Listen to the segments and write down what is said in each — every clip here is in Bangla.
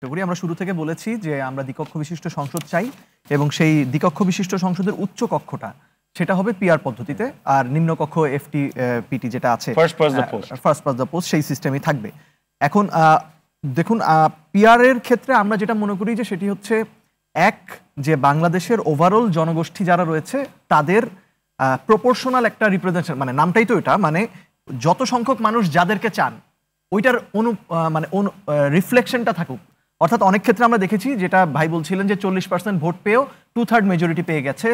করি আমরা শুরু থেকে বলেছি যে আমরা দ্বিকক্ষ বিশিষ্ট সংসদ চাই এবং সেই দ্বিকক্ষ বিশিষ্ট সংসদের উচ্চ কক্ষটা সেটা হবে পিআর পদ্ধতিতে আর নিম্নকক্ষ এফটি পিটি যেটা আছে ফার্স্ট পাস দ্য পোস্ট সেই সিস্টেমই থাকবে। এখন দেখুন পিআর এর ক্ষেত্রে আমরা যেটা মনে করি যে সেটি হচ্ছে এক যে বাংলাদেশের ওভারঅল জনগোষ্ঠী যারা রয়েছে তাদের প্রপোর্শনাল একটা রিপ্রেজেন্টেশন, মানে নামটাই তো এটা, মানে যত সংখ্যক মানুষ যাদেরকে চান ওইটার রিফ্লেকশনটা থাকুক। অর্থাৎ অনেক ক্ষেত্রে আমরা দেখেছি যেটা ভাই বলছিলেন যে 40% ভোট পেয়েও 2/3 মেজরিটি পেয়ে গেছে,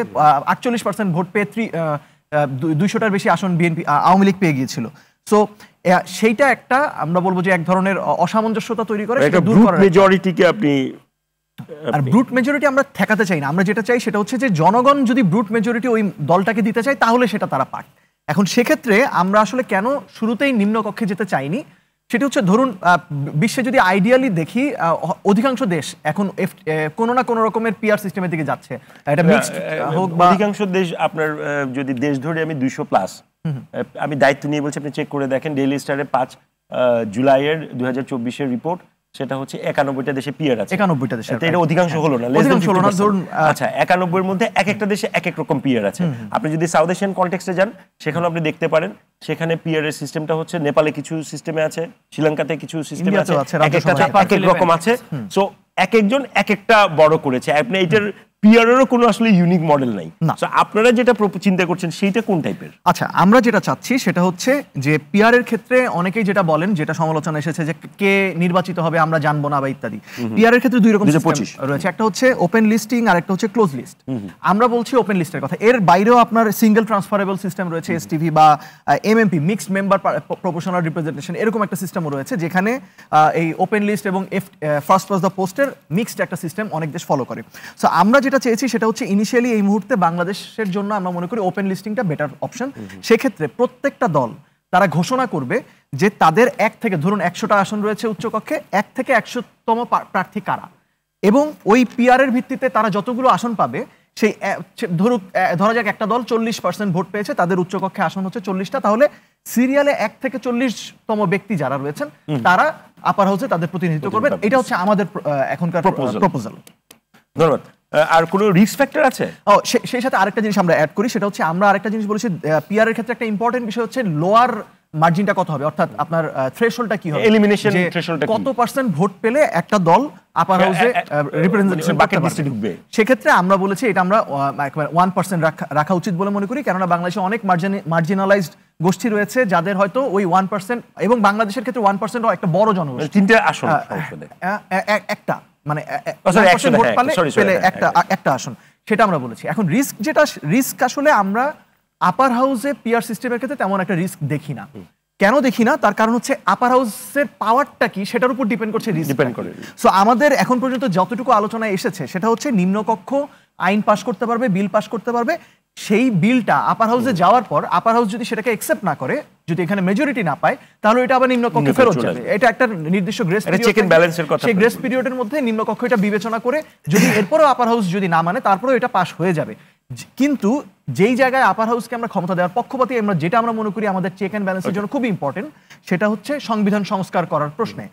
48% ভোট পেয়ে 200টার বেশি আসন বিএনপি আওয়ামী লীগ পেয়ে গিয়েছিল। সো সেইটা একটা আমরা বলবো যে এক ধরনের অসামঞ্জস্যতা তৈরি করে মেজরিটিকে আপনি আর ব্রুট মেজরিটি আমরা ঠেকাতে চাই না। আমরা যেটা চাই সেটা হচ্ছে যে জনগণ যদি ব্রুট মেজরিটি ওই দলটাকে দিতে চায় তাহলে সেটা তারা পাক। এখন সেক্ষেত্রে আমরা আসলে কেন শুরুতেই নিম্নকক্ষে যেতে চাইনি সেটা হচ্ছে ধরুন বিশ্বে যদি আইডিয়ালি দেখি অধিকাংশ দেশ এখন কোনো না কোনো রকমের পিআর সিস্টেমের দিকে যাচ্ছে। এটা মিক্সড হোক বা অধিকাংশ দেশ আপনার যদি দেশ ধরে আমি 200+, আমি দায়িত্ব নিয়ে বলছি, আপনি চেক করে দেখেন ডেইলি স্টারে 5 জুলাইয়ের 2024-এর রিপোর্ট, সেটা হচ্ছে 91টা দেশে পিআর আছে। 91টা দেশে, এটা অধিকাংশ হলো না, অধিকাংশ হলো না ধরুন। আচ্ছা 91 এর মধ্যে এক একটা দেশে এক এক রকম পিআর আছে। আপনি যদি সাউথ এশিয়ান কনটেক্সটে যান সেখানে আপনি দেখতে পারেন সেখানে পিআর এর সিস্টেমটা হচ্ছে নেপালে কিছু সিস্টেমে আছে, শ্রীলঙ্কাতে কিছু সিস্টেমে আছে, এক একটা এক এক রকম আছে। সো এক একজন এক একটা বড় করেছে। আপনি এটার পিআর এরও কোনো আসলে ইউনিক মডেল নাই। সো আপনারা যেটা চিন্তা করছেন সেইটা কোন টাইপের? আচ্ছা আমরা যেটা চাচ্ছি সেটা হচ্ছে যে পিআর এর ক্ষেত্রে অনেকেই যেটা বলেন, যেটা সমালোচনা এসেছে যে কে নির্বাচিত হবে আমরা জানবো না বা ইত্যাদি। পিআর এর ক্ষেত্রে দুই রকম সিস্টেম রয়েছে, একটা হচ্ছে ওপেন লিস্টিং আর একটা হচ্ছে ক্লোজ লিস্ট। আমরা বলছি ওপেন লিস্টের কথা। এর বাইরেও আপনার সিঙ্গেল ট্রান্সফারেবল সিস্টেম রয়েছে, এসটিভি বা MMP mixed member proportional representation, এরকম একটা সিস্টেমও রয়েছে যেখানে এই ওপেন লিস্ট এবং ফার্স্ট পাস দ্য পোস্টের মিক্সড একটা সিস্টেম অনেক দেশ ফলো করে। সো আমরা যেটা চেয়েছি সেটা হচ্ছে ইনিশিয়ালি এই মুহূর্তে বাংলাদেশের জন্য আমরা মনে করি ওপেন লিস্টিংটা বেটার অপশন। সেক্ষেত্রে প্রত্যেকটা দল তারা ঘোষণা করবে যে তাদের এক থেকে ধরুন 100টা আসন রয়েছে উচ্চকক্ষে, 1 থেকে 100তম প্রার্থী কারা, এবং ওই পিআর এর ভিত্তিতে তারা যতগুলো আসন পাবে সেই ধরা যাক একটা দল 40% ভোট পেয়েছে, তাদের উচ্চকক্ষে আসন হচ্ছে 40টা, তাহলে সিরিয়ালে 1 থেকে 40তম ব্যক্তি যারা রয়েছেন তারা আপার হাউসে তাদের প্রতিনিধিত্ব করবেন। এটা হচ্ছে আমাদের এখনকার প্রপোজাল। ধন্যবাদ। আর কোনো রিস্ক ফ্যাক্টর আছে? সেই সাথে আরেকটা জিনিস আমরা অ্যাড করি, সেটা হচ্ছে আমরা আরেকটা জিনিস বলেছি পিআর এর ক্ষেত্রে একটা ইম্পর্টেন্ট বিষয় হচ্ছে লোয়ার মার্জিনটা কত হবে, অর্থাৎ আপনার থ্রেশহোল্ডটা কি হবে, এলিমিনেশন থ্রেশহোল্ডটা কত পার্সেন্ট ভোট পেলে একটা দল আপার হাউসে রিপ্রেজেন্টেশন করতে ঢুকবে। সেক্ষেত্রে আমরা বলেছি এটা আমরা 1% রাখা উচিত বলে মনে করি, কেননা বাংলাদেশে অনেক মার্জিনালাইজড গোষ্ঠী রয়েছে যাদের হয়তো ওই 1%, এবং বাংলাদেশের ক্ষেত্রে 1% একটা বড় জনগোষ্ঠী, 3টে আসন একটা মানে ভোট পেলে একটা আসন, সেটা আমরা বলেছি। এখন রিস্ক আসলে আমরা আপার হাউসে পিআর সিস্টেমের ক্ষেত্রে তেমন একটা রিস্ক দেখি না। কেন দেখি না, তার কারণ হচ্ছে আপার হাউসের পাওয়ারটা কি সেটার উপর ডিপেন্ড করছে রিস্ক। সো আমাদের এখন পর্যন্ত যতটুকু আলোচনায় এসেছে সেটা হচ্ছে নিম্নকক্ষ আইন পাস করতে পারবে, বিল পাস করতে পারবে, সেই বিলটা আপার হাউসে যাওয়ার পর আপার হাউস যদি সেটাকে অ্যাকসেপ্ট না করে, যদি এখানে মেজরিটি না পায়, তাহলে এটা আবার নিম্নকক্ষে ফেরত যাবে। এটা একটা নির্দিষ্ট গ্রেস পিরিয়ড, চেক এন্ড ব্যালেন্সের কথা। সেই গ্রেস পিরিয়ডের মধ্যে নিম্নকক্ষ এটা বিবেচনা করে যদি এরপরও আপার হাউস যদি না মানে তারপরেও এটা পাস হয়ে যাবে। কিন্তু যেই জায়গায় আপার হাউসকে আমরা ক্ষমতা দেওয়ার পক্ষপাতী, যেটা আমরা মনে করি আমাদের চেক এন্ড ব্যালেন্সের জন্য খুবই ইম্পর্টেন্ট, সেটা হচ্ছে সংবিধান সংস্কার করার প্রশ্নে।